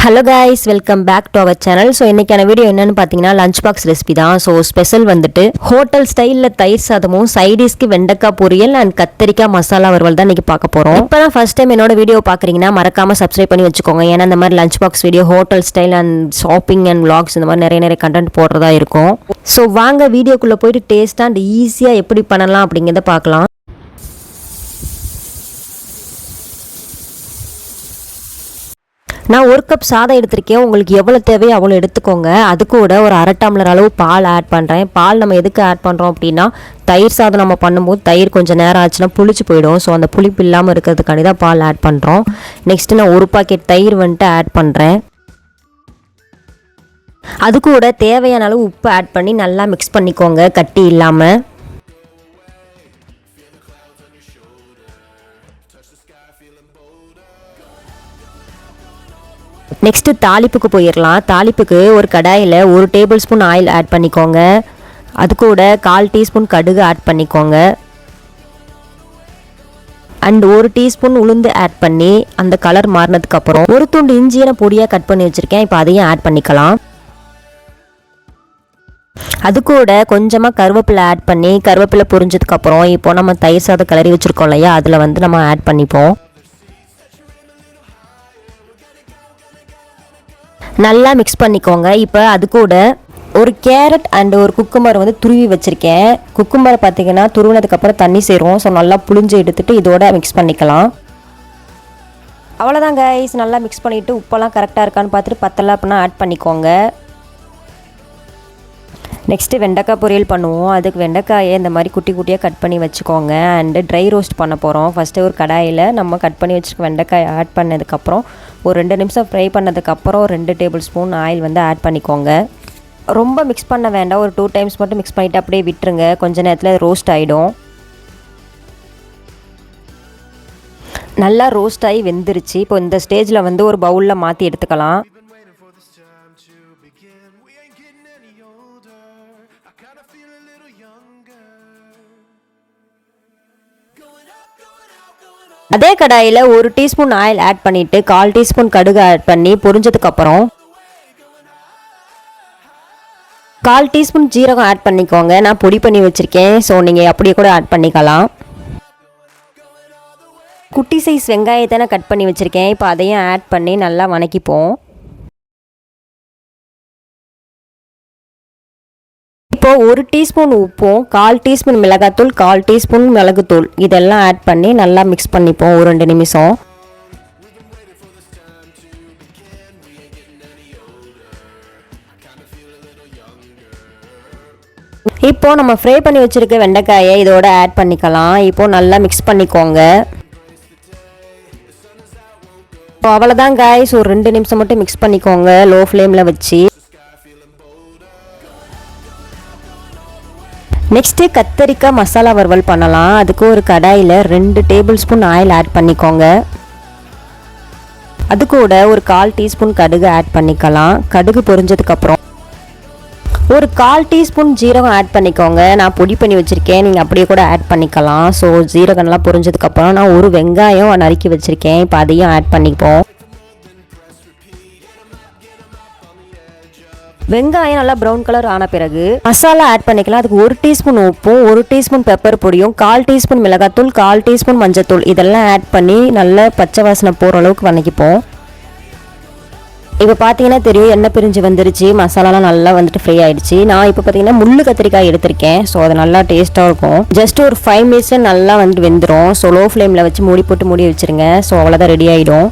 Hello guys, welcome back to our channel. So இன்றைக்கான video என்னென்னு பார்த்தீங்கன்னா லஞ்ச் பாக்ஸ் ரெசிபி தான். ஸோ ஸ்பெஷல் வந்துட்டு ஹோட்டல் ஸ்டைலில் தயிர் சாதமும் சைடிஷ்க்கு வெண்டைக்காய் பொரியல் அண்ட் கத்திரிக்காய் மசாலா வறுவல் தான் இன்றைக்கி பார்க்க போகிறோம். இப்போ தான் ஃபஸ்ட் டைம் என்னோட வீடியோ பார்க்குறீங்கன்னா மறக்காமல் சப்ஸ்கிரைப் பண்ணி வச்சுக்கோங்க. ஏன்னா இந்த மாதிரி lunch box video hotel style and shopping and vlogs இந்த மாதிரி நிறைய கண்டென்ட் போடுறதா இருக்கும். ஸோ வாங்க வீடியோக்குள்ளே போயிட்டு டேஸ்ட்டாக அண்ட் ஈஸியாக எப்படி பண்ணலாம் அப்படிங்கிறத பார்க்கலாம். நான் 1 கப் சாதம் எடுத்திருக்கேன். உங்களுக்கு எவ்வளோ தேவையோ அவ்வளோ எடுத்துக்கோங்க. அது கூட ஒரு அரை டம்ளர் அளவு பால் ஆட் பண்ணுறேன். பால் நம்ம எதுக்கு ஆட் பண்ணுறோம் அப்படின்னா, தயிர் சாதம் நம்ம பண்ணும்போது தயிர் கொஞ்சம் நேரம் ஆச்சுன்னா புளிச்சு போயிடும். ஸோ அந்த புளிப்பு இல்லாமல் இருக்கிறதுக்காண்டி தான் பால் ஆட் பண்ணுறோம். நெக்ஸ்ட்டு நான் 1 பாக்கெட் தயிர் வந்துட்டு ஆட் பண்ணுறேன். அது கூட தேவையான அளவு உப்பு ஆட் பண்ணி நல்லா மிக்ஸ் பண்ணிக்கோங்க, கட்டி இல்லாமல். நெக்ஸ்ட்டு தாளிப்புக்கு போயிடலாம். தாளிப்புக்கு ஒரு கடாயில் 1 டேபிள் ஸ்பூன் ஆயில் ஆட் பண்ணிக்கோங்க. அது கூட 1/4 டீஸ்பூன் கடுகு ஆட் பண்ணிக்கோங்க. அண்ட் 1 டீஸ்பூன் உளுந்து ஆட் பண்ணி அந்த கலர் மாறினதுக்கப்புறம் 1 துண்டு இஞ்சியை நான் பொடியாக கட் பண்ணி வச்சுருக்கேன். இப்போ அதையும் ஆட் பண்ணிக்கலாம். அது கூட கொஞ்சமாக கருவேப்பிலை ஆட் பண்ணி கருவேப்பிலை பொரிஞ்சதுக்கப்புறம் இப்போ நம்ம தயிர் சாதம் கிளறி வச்சுருக்கோம் இல்லையா, அதில் வந்து நம்ம ஆட் பண்ணிப்போம். நல்லா மிக்ஸ் பண்ணிக்கோங்க. இப்போ அது கூட ஒரு கேரட் அண்ட் ஒரு குக்கும்பர் வந்து துருவி வச்சுருக்கேன். குக்கும்பரை பார்த்தீங்கன்னா துருவினதுக்கப்புறம் தண்ணி சேரும். ஸோ நல்லா புளிஞ்சு எடுத்துகிட்டு இதோட மிக்ஸ் பண்ணிக்கலாம். அவ்வளோதான் கைஸ், நல்லா மிக்ஸ் பண்ணிவிட்டு உப்பெல்லாம் கரெக்டாக இருக்கான்னு பார்த்துட்டு பத்தலை அப்படின்னா ஆட் பண்ணிக்கோங்க. நெக்ஸ்ட்டு வெண்டைக்காய் பொரியல் பண்ணுவோம். அதுக்கு வெண்டைக்காயை இந்த மாதிரி குட்டி குட்டியாக கட் பண்ணி வச்சுக்கோங்க. அண்டு ட்ரை ரோஸ்ட் பண்ண போகிறோம். ஃபஸ்ட்டு ஒரு கடாயில் நம்ம கட் பண்ணி வச்சுருக்க வெண்டைக்காய் ஆட் பண்ணதுக்கப்புறம் ஒரு 2 நிமிஷம் ஃப்ரை பண்ணதுக்கப்புறம் 2 டேபிள் ஸ்பூன் ஆயில் வந்து ஆட் பண்ணிக்கோங்க. ரொம்ப மிக்ஸ் பண்ண வேண்டாம், ஒரு 2 டைம்ஸ் மட்டும் மிக்ஸ் பண்ணிவிட்டு அப்படியே விட்டுருங்க. கொஞ்ச நேரத்தில் ரோஸ்ட் ஆகிடும். நல்லா ரோஸ்ட் ஆகி வெந்துருச்சு. இப்போ இந்த ஸ்டேஜில் வந்து ஒரு பவுலில் மாற்றி எடுத்துக்கலாம். அதே கடாயில் 1 டீஸ்பூன் ஆயில் ஆட் பண்ணிவிட்டு 1/4 டீஸ்பூன் கடுகு ஆட் பண்ணி பொரிஞ்சதுக்கப்புறம் 1/4 டீஸ்பூன் ஜீரகம் ஆட் பண்ணிக்கோங்க. நான் பொடி பண்ணி வச்சுருக்கேன். ஸோ நீங்கள் அப்படியே கூட ஆட் பண்ணிக்கலாம். குட்டி சைஸ் வெங்காயத்தை நான் கட் பண்ணி வச்சுருக்கேன். இப்போ அதையும் ஆட் பண்ணி நல்லா வணக்கிப்போம். இப்போ 1 டீஸ்பூன் உப்பும் 1/4 டீஸ்பூன் மிளகாத்தூள் 1/4 டீஸ்பூன் மிளகுத்தூள் இதெல்லாம் ஆட் பண்ணி நல்லா மிக்ஸ் பண்ணிப்போம் ஒரு 2 நிமிஷம். இப்போ நம்ம ஃப்ரை பண்ணி வச்சுருக்க வெண்டைக்காயை இதோட ஆட் பண்ணிக்கலாம். இப்போ நல்லா மிக்ஸ் பண்ணிக்கோங்க. அவ்வளோதான் காய்ஸ், ஒரு 2 நிமிஷம் மட்டும் மிக்ஸ் பண்ணிக்கோங்க லோ ஃப்ளேமில் வச்சு. நெக்ஸ்ட்டு கத்திரிக்காய் மசாலா வறுவல் பண்ணலாம். அதுக்கு ஒரு கடாயில் 2 டேபிள் ஸ்பூன் ஆயில் ஆட் பண்ணிக்கோங்க. அது கூட ஒரு 1/4 டீஸ்பூன் கடுகு ஆட் பண்ணிக்கலாம். கடுகு பொரிஞ்சதுக்கப்புறம் ஒரு 1/4 டீஸ்பூன் ஜீரகம் ஆட் பண்ணிக்கோங்க. நான் பொடி பண்ணி வச்சுருக்கேன், நீங்கள் அப்படியே கூட ஆட் பண்ணிக்கலாம். ஸோ ஜீரகம்லாம் பொரிஞ்சதுக்கப்புறம் நான் ஒரு வெங்காயம் நறுக்கி வச்சுருக்கேன். இப்போ அதையும் ஆட் பண்ணிப்போம். வெங்காயம் நல்லா ப்ரௌன் கலர் ஆன பிறகு மசாலா ஆட் பண்ணிக்கலாம். அதுக்கு 1 டீஸ்பூன் உப்பும் 1 டீஸ்பூன் பெப்பர் பொடியும் 1/4 டீஸ்பூன் மிளகாத்தூள் 1/4 டீஸ்பூன் மஞ்சத்தூள் இதெல்லாம் ஆட் பண்ணி நல்லா பச்சை வாசனை போகிற அளவுக்கு வணக்கிப்போம். இப்போ பார்த்தீங்கன்னா தெரியும், எண்ணெய் பிரிஞ்சு வந்துருச்சு. மசாலாலாம் நல்லா வந்துட்டு ஃப்ரை ஆகிடுச்சு. நான் இப்போ பார்த்தீங்கன்னா முள்ளு கத்திரிக்காய் எடுத்திருக்கேன். ஸோ அது நல்லா டேஸ்ட்டாக இருக்கும். ஜஸ்ட் ஒரு 5 மினிட்ஸில் நல்லா வந்து வெந்துடும். ஸோ லோ ஃப்ளேமில் வச்சு மூடி போட்டு மூடி வச்சுருங்க. ஸோ அவ்வளோதான், ரெடி ஆகிடும்.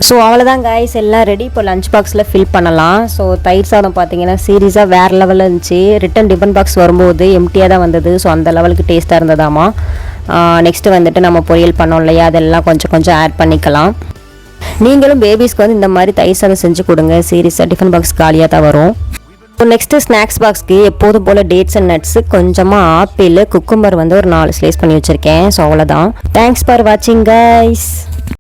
ஸோ அவ்வளோதான் காய்ஸ், எல்லாம் ரெடி. இப்போ லஞ்ச் பாக்ஸில் ஃபில் பண்ணலாம். ஸோ தயிர் சாதம் பார்த்தீங்கன்னா சீரியஸாக வேறு லெவலில் இருந்துச்சு. ரிட்டன் டிஃபன் பாக்ஸ் வரும்போது எம்டியாக தான் வந்தது. ஸோ அந்த லெவலுக்கு டேஸ்ட்டாக இருந்ததாமா. நெக்ஸ்ட்டு வந்துட்டு நம்ம பொரியல் பண்ணோம் இல்லையா, அதெல்லாம் கொஞ்சம் ஆட் பண்ணிக்கலாம். நீங்களும் பேபிஸ்க்கு வந்து இந்த மாதிரி தயிர் சாதம் செஞ்சு கொடுங்க. சீரியஸாக டிஃபன் பாக்ஸ் காலியாக தான் வரும். ஸோ நெக்ஸ்ட்டு ஸ்நாக்ஸ் பாக்ஸ்க்கு எப்போதும் போல் டேட்ஸ் அண்ட் நட்ஸு, கொஞ்சமாக ஆப்பிள், குக்கும்பர் வந்து ஒரு 4 ஸ்லைஸ் பண்ணி வச்சுருக்கேன். ஸோ அவ்வளோதான். தேங்க்ஸ் ஃபார் வாட்சிங் கைஸ்.